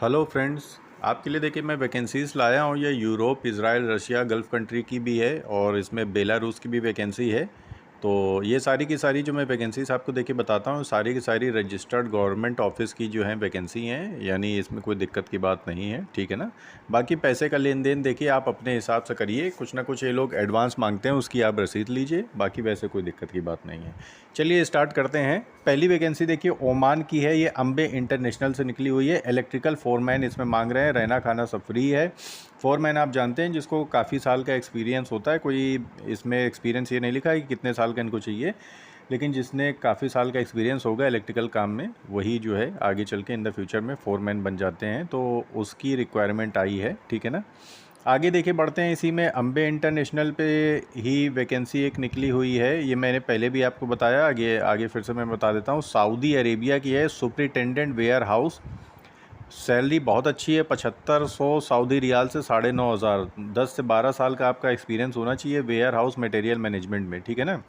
Hello friends, आपके लिए देखिए मैं वैकेंसीज़ लाया हूँ। ये Europe, Israel, Russia, gulf country की भी है और इसमें बेलारूस की भी वैकेंसी है। तो ये सारी की सारी जो मैं वैकेंसीज़ आपको देखिए बताता हूँ, सारी की सारी रजिस्टर्ड गवर्नमेंट ऑफिस की जो हैं वैकेंसी हैं, यानी इसमें कोई दिक्कत की बात नहीं है, ठीक है ना। बाकी पैसे का लेन देन देखिए आप अपने हिसाब से करिए, कुछ ना कुछ ये लोग एडवांस मांगते हैं, उसकी आप रसीद लीजिए, बाकी वैसे कोई दिक्कत की बात नहीं है। चलिए स्टार्ट करते हैं। पहली वैकेंसी देखिए ओमान की है, ये अम्बे इंटरनेशनल से निकली हुई है। इलेक्ट्रिकल फोरमैन इसमें मांग रहे हैं, रहना खाना सब फ्री है। फोरमैन आप जानते हैं जिसको काफ़ी साल का एक्सपीरियंस होता है, कोई इसमें एक्सपीरियंस ये नहीं लिखा है कि कितने साल का इनको चाहिए, लेकिन जिसने काफ़ी साल का एक्सपीरियंस होगा इलेक्ट्रिकल काम में, वही जो है आगे चल के इन द फ्यूचर में फोरमैन बन जाते हैं। तो उसकी रिक्वायरमेंट आई है, ठीक है ना। आगे देखिए बढ़ते हैं, इसी में अम्बे इंटरनेशनल पे ही वैकेंसी एक निकली हुई है। ये मैंने पहले भी आपको बताया, आगे आगे फिर से मैं बता देता हूँ। सऊदी अरेबिया की है, सुपरिटेंडेंट वेयर हाउस। सैलरी बहुत अच्छी है, 7500 सऊदी रियाल से 9,500। 10 से 12 साल का आपका एक्सपीरियंस होना चाहिए वेयर हाउस मटेरियल मैनेजमेंट में, ठीक है ना।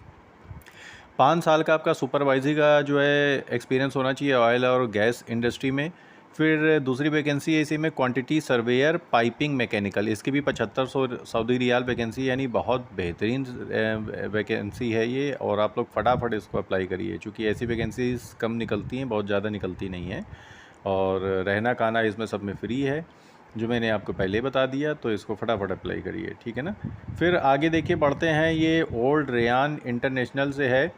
5 साल का आपका सुपरवाइजरी का जो है एक्सपीरियंस होना चाहिए ऑयल और गैस इंडस्ट्री में। फिर दूसरी वैकेंसी है इसी में क्वांटिटी सर्वेयर पाइपिंग मैकेनिकल, इसकी भी 7500 सऊदी रियाल वैकेंसी, यानी बहुत बेहतरीन वैकेंसी है ये। और आप लोग फटाफट इसको अप्लाई करिए, क्योंकि ऐसी वैकेंसीज कम निकलती हैं, बहुत ज़्यादा निकलती नहीं हैं। और रहना खाना इसमें सब में फ्री है, जो मैंने आपको पहले बता दिया। तो इसको फटाफट अप्लाई करिए, ठीक है ना। फिर आगे देखिए बढ़ते हैं, ये ओल्ड रेयान इंटरनेशनल से है।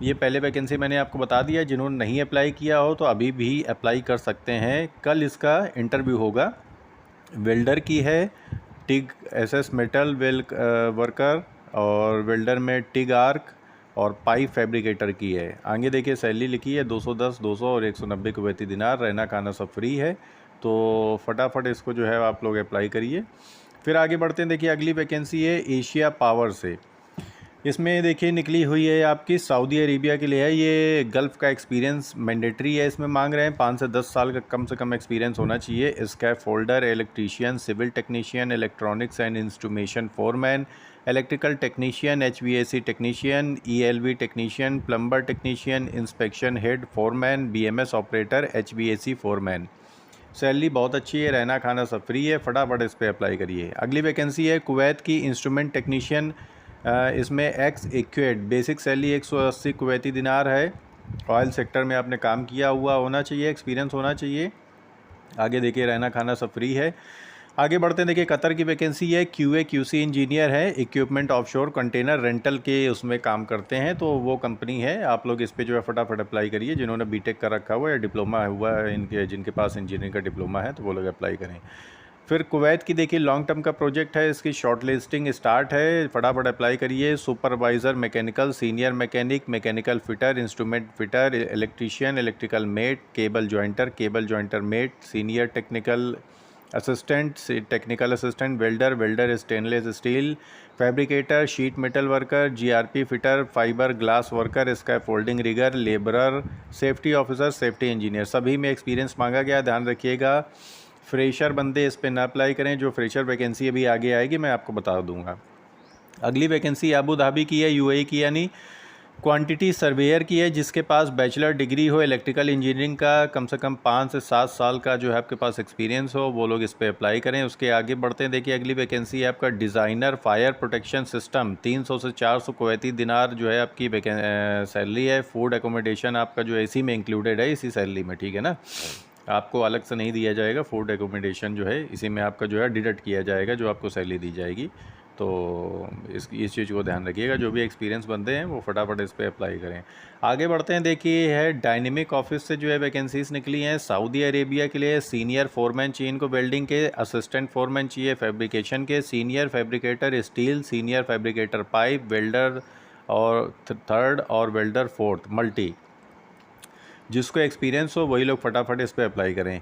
ये पहले वैकेंसी मैंने आपको बता दिया, जिन्होंने नहीं अप्लाई किया हो तो अभी भी अप्लाई कर सकते हैं। कल इसका इंटरव्यू होगा। वेल्डर की है, टिग एसएस मेटल वर्कर, और वेल्डर में टिग आर्क और पाइप फैब्रिकेटर की है। आगे देखिए सैलरी लिखी है 210, 200 और 190 कुवैती दिनार। रहना खाना सब फ्री है। तो फटाफट इसको जो है आप लोग अप्लाई करिए। फिर आगे बढ़ते हैं, देखिए अगली वैकेंसी है एशिया पावर से। इसमें देखिए निकली हुई है आपकी सऊदी अरेबिया के लिए है। ये गल्फ़ का एक्सपीरियंस मैंडेटरी है, इसमें मांग रहे हैं 5 से 10 साल का कम से कम एक्सपीरियंस होना चाहिए। Scaffolder, electrician, civil technician, electronics and instrumentation foreman, electrical technician, HVAC technician, ELV technician, plumber technician, inspection head foreman, BMS operator, HVAC foreman. Salary बहुत अच्छी है, रहना खाना सब फ्री है। फटाफट इस पर अप्लाई करिए। अगली वैकेंसी है कुवैत की इंस्ट्रूमेंट टेक्नीशियन। इसमें x equate basic salary 180 Kuwaiti दिनार है। ऑयल सेक्टर में आपने काम किया हुआ होना चाहिए, एक्सपीरियंस होना चाहिए। आगे देखिए रहना खाना सब फ्री है। आगे बढ़ते हैं, देखिए कतर की वैकेंसी है, क्यूए क्यूसी इंजीनियर है। इक्विपमेंट ऑफशोर कंटेनर रेंटल के उसमें काम करते हैं, तो वो कंपनी है। आप लोग इस पे जो है फटाफट अप्लाई करिए, जिन्होंने बीटेक कर रखा हुआ है या डिप्लोमा हुआ है, इनके जिनके पास इंजीनियरिंग का डिप्लोमा है तो वो लोग अप्लाई करें। फिर कुवैत की देखिए लॉन्ग टर्म का प्रोजेक्ट है, इसकी शॉर्ट लिस्टिंग स्टार्ट है, फटाफट अप्लाई करिए। Supervisor mechanical, senior mechanic, mechanical fitter, instrument fitter, electrician, electrical mate, cable jointer mate, senior technical assistant, technical assistant, welder, welder stainless steel, fabricator, sheet metal worker, GRP fitter, fibre glass worker, scaffolding rigger, labourer, safety officer, safety engineer, सभी में experience मांगा गया, ध्यान रखिएगा। Fresher बंदे इस पर ना अप्लाई करें, जो फ्रेशर वैकेंसी अभी आगे आएगी मैं आपको बता दूंगा। अगली वैकेंसी अबू धाबी की है, यूएई की, यानी क्वांटिटी सर्वेयर की है। जिसके पास बैचलर डिग्री हो इलेक्ट्रिकल इंजीनियरिंग का, कम से कम 5 से 7 साल का जो है आपके पास एक्सपीरियंस हो, वो लोग इस पर अप्लाई करें। उसके आगे बढ़ते हैं, देखिए अगली वैकेंसी है आपका डिज़ाइनर फायर प्रोटेक्शन सिस्टम। 300 से 400 कुवैती दिनार जो है आपकी सैलरी है। फूड एकोमोडेशन आपका जो है इसी में इंक्लूडेड है, इसी सैलरी में, ठीक है ना। आपको अलग से नहीं दिया जाएगा, फूड एकोमोडेशन जो है इसी में आपका जो है डिडक्ट किया जाएगा, जो आपको सैलरी दी जाएगी। तो इस चीज़ को ध्यान रखिएगा। जो भी एक्सपीरियंस बंदे हैं वो फटाफट इस पर अप्लाई करें। आगे बढ़ते हैं, देखिए है डायनेमिक ऑफिस से जो है वैकेंसीज निकली हैं सऊदी अरेबिया के लिए। सीनियर फोरमैन चाहिए इनको वेल्डिंग के, असिस्टेंट फोरमैन चाहिए फैब्रिकेशन के, senior fabricator steel, senior fabricator pipe, welder और थर्ड और वेल्डर फोर्थ मल्टी। जिसको एक्सपीरियंस हो वही लोग फटाफट इस पर अप्लाई करें।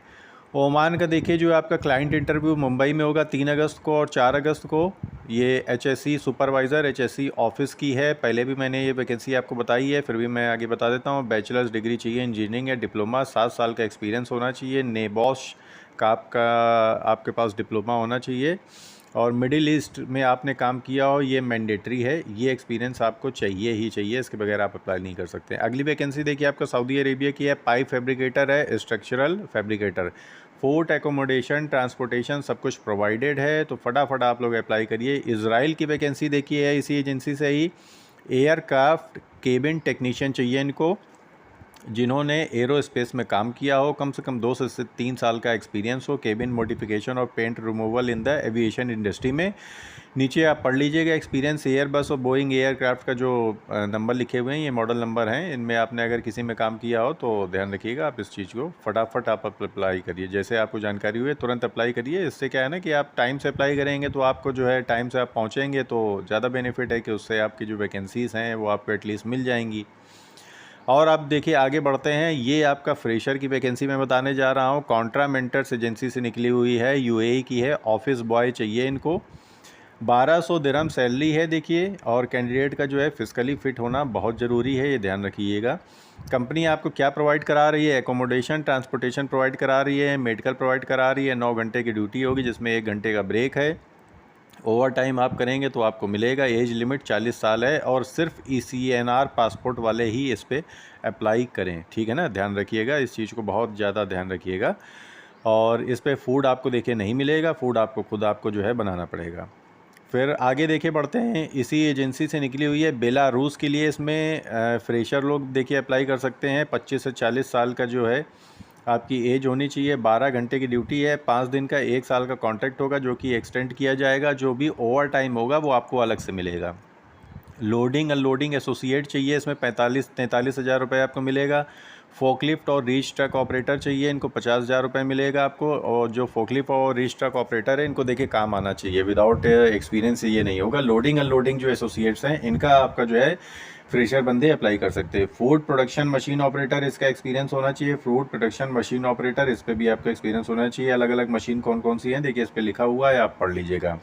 ओमान का देखिए जो आपका क्लाइंट इंटरव्यू मुंबई में होगा 3 अगस्त को और 4 अगस्त को। ये एचएससी सुपरवाइज़र एचएससी ऑफिस की है। पहले भी मैंने ये वैकेंसी आपको बताई है, फिर भी मैं आगे बता देता हूँ। बैचलर्स डिग्री चाहिए इंजीनियरिंग या डिप्लोमा, 7 साल का एक्सपीरियंस होना चाहिए। नेबॉश का आपके पास डिप्लोमा होना चाहिए, और मिडिल ईस्ट में आपने काम किया हो, ये मैंडेटरी है। ये एक्सपीरियंस आपको चाहिए ही चाहिए, इसके बगैर आप अप्लाई नहीं कर सकते। अगली वैकेंसी देखिए आपका सऊदी अरेबिया की है, पाइप फैब्रिकेटर है, structural fabricator. Food, accommodation, transportation सब कुछ प्रोवाइडेड है। तो फटाफट आप लोग अप्लाई करिए। इज़राइल की वैकेंसी देखी है इसी एजेंसी से ही। एयरक्राफ्ट केबिन टेक्नीशियन चाहिए इनको, जिन्होंने एरोस्पेस में काम किया हो, कम से कम 2 से 3 साल का एक्सपीरियंस हो, केबिन मॉडिफिकेशन और paint removal in the aviation industry में। नीचे आप पढ़ लीजिएगा एक्सपीरियंस। एयरबस और बोइंग एयरक्राफ्ट का जो नंबर लिखे हुए हैं ये मॉडल नंबर हैं, इनमें आपने अगर किसी में काम किया हो तो ध्यान रखिएगा आप इस चीज़ को। फटाफट आप अप्लाई करिए, जैसे आपको जानकारी हुई तुरंत अप्लाई करिए। इससे क्या है ना कि आप टाइम से अप्लाई करेंगे तो आपको जो है टाइम से आप पहुँचेंगे तो ज़्यादा बेनिफिट है कि उससे आपकी जो वैकेंसीज़ हैं वो आपको एटलीस्ट मिल जाएंगी। और आप देखिए आगे बढ़ते हैं। ये आपका फ्रेशर की वैकेंसी मैं बताने जा रहा हूँ। कॉन्ट्रा मेंटर्स एजेंसी से निकली हुई है, यूएई की है। ऑफिस बॉय चाहिए इनको। 1200 दिरहम सैलरी है देखिए। और कैंडिडेट का जो है फिजिकली फिट होना बहुत ज़रूरी है, ये ध्यान रखिएगा। कंपनी आपको क्या प्रोवाइड करा रही है? एकोमोडेशन, ट्रांसपोर्टेशन प्रोवाइड करा रही है, मेडिकल प्रोवाइड करा रही है। 9 घंटे की ड्यूटी होगी जिसमें 1 घंटे का ब्रेक है। ओवर टाइम आप करेंगे तो आपको मिलेगा। एज लिमिट 40 साल है और सिर्फ ECNR पासपोर्ट वाले ही इस पर अप्लाई करें, ठीक है ना। ध्यान रखिएगा इस चीज़ को, बहुत ज़्यादा ध्यान रखिएगा। और इस पर फूड आपको देखिए नहीं मिलेगा, फूड आपको खुद आपको जो है बनाना पड़ेगा। फिर आगे देखिए बढ़ते हैं। इसी एजेंसी से निकली हुई है बेलारूस के लिए। इसमें फ्रेशर लोग देखिए अप्लाई कर सकते हैं। 25 से 40 साल का जो है आपकी एज होनी चाहिए। 12 घंटे की ड्यूटी है। 5 दिन का 1 साल का कॉन्ट्रैक्ट होगा जो कि एक्सटेंड किया जाएगा। जो भी ओवर टाइम होगा वो आपको अलग से मिलेगा। लोडिंग अनलोडिंग एसोसिएट चाहिए, इसमें 43 हज़ार रुपये आपको मिलेगा। फोकलिफ्ट और रीच ट्रक ऑपरेटर चाहिए, इनको 50 हज़ार रुपये मिलेगा आपको। और जो फोकलिफ्ट और रीच ट्रक ऑपरेटर है इनको देखिए काम आना चाहिए, विदाउट एक्सपीरियंस ये नहीं होगा। लोडिंग अनलोडिंग जो एसोसिएट्स हैं इनका आपका जो है फ्रेशर बंदे अप्लाई कर सकते हैं। फूड प्रोडक्शन मशीन ऑपरेटर, इसका एक्सपीरियंस होना चाहिए। फूड प्रोडक्शन मशीन ऑपरेटर, इस पर भी आपका एक्सपीरियंस होना चाहिए। अलग अलग मशीन कौन कौन सी हैं देखिए इस पर लिखा हुआ है, आप पढ़ लीजिएगा।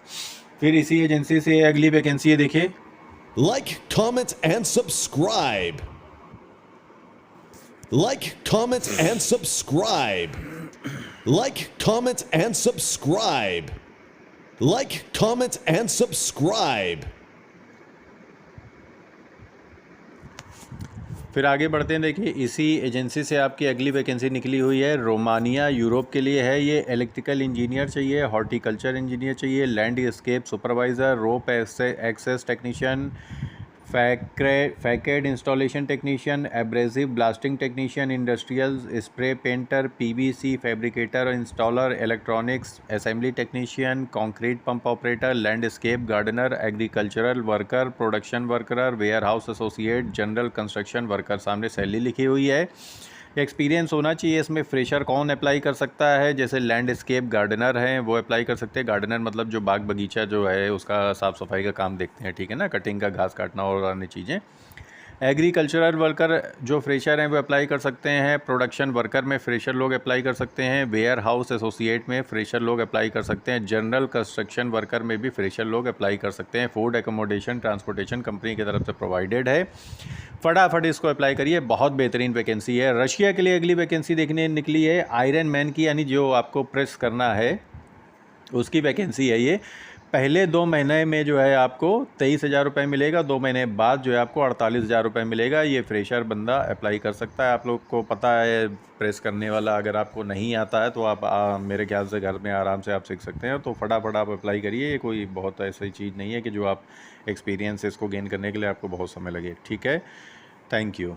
फिर इसी एजेंसी से अगली वैकेंसी है देखिए। Like, comment, and subscribe. Like, comment, and subscribe. Like, comment, and subscribe. Like, comment, and subscribe. फिर आगे बढ़ते हैं देखिए। इसी एजेंसी से आपकी अगली वैकेंसी निकली हुई है, रोमानिया यूरोप के लिए है। ये इलेक्ट्रिकल इंजीनियर चाहिए, हॉर्टिकल्चर इंजीनियर चाहिए, landscape supervisor, rope access technician, facade installation technician, abrasive blasting technician, industrial spray painter, PVC fabricator installer, electronics assembly technician, concrete pump operator, landscape gardener, agricultural worker, production worker, warehouse associate, general construction worker. सामने salary लिखी हुई है। Experience होना चाहिए। इसमें fresher कौन apply कर सकता है? जैसे लैंडस्केप गार्डनर हैं वो अप्लाई कर सकते हैं। गार्डनर मतलब जो बाग बगीचा जो है उसका साफ़ सफाई का काम देखते हैं, ठीक है ना, कटिंग का, घास काटना और अन्य चीज़ें। एग्रीकल्चरल वर्कर जो फ्रेशर हैं वो अप्लाई कर सकते हैं। प्रोडक्शन वर्कर में फ्रेशर लोग अप्लाई कर सकते हैं। वेयर हाउस एसोसिएट में फ्रेशर लोग अप्लाई कर सकते हैं। जनरल कंस्ट्रक्शन वर्कर में भी फ्रेशर लोग अप्लाई कर सकते हैं। फूड एकोमोडेशन ट्रांसपोर्टेशन कंपनी की तरफ से प्रोवाइडेड है। फटाफट इसको अप्लाई करिए, बहुत बेहतरीन वैकेंसी है। रशिया के लिए अगली वैकेंसी देखने निकली है, आयरन मैन की, यानी जो आपको प्रेस करना है उसकी वैकेंसी है ये। पहले 2 महीने में जो है आपको 23 हज़ार रुपये मिलेगा। 2 महीने बाद जो है आपको 48 हज़ार रुपये मिलेगा। ये फ्रेशर बंदा अप्लाई कर सकता है। आप लोग को पता है प्रेस करने वाला, अगर आपको नहीं आता है तो आप मेरे ख्याल से घर में आराम से आप सीख सकते हैं। तो फटाफट आप अप्लाई करिए। ये कोई बहुत ऐसी चीज़ नहीं है कि जो आप एक्सपीरियंस इसको गेन करने के लिए आपको बहुत समय लगे, ठीक है। Thank you.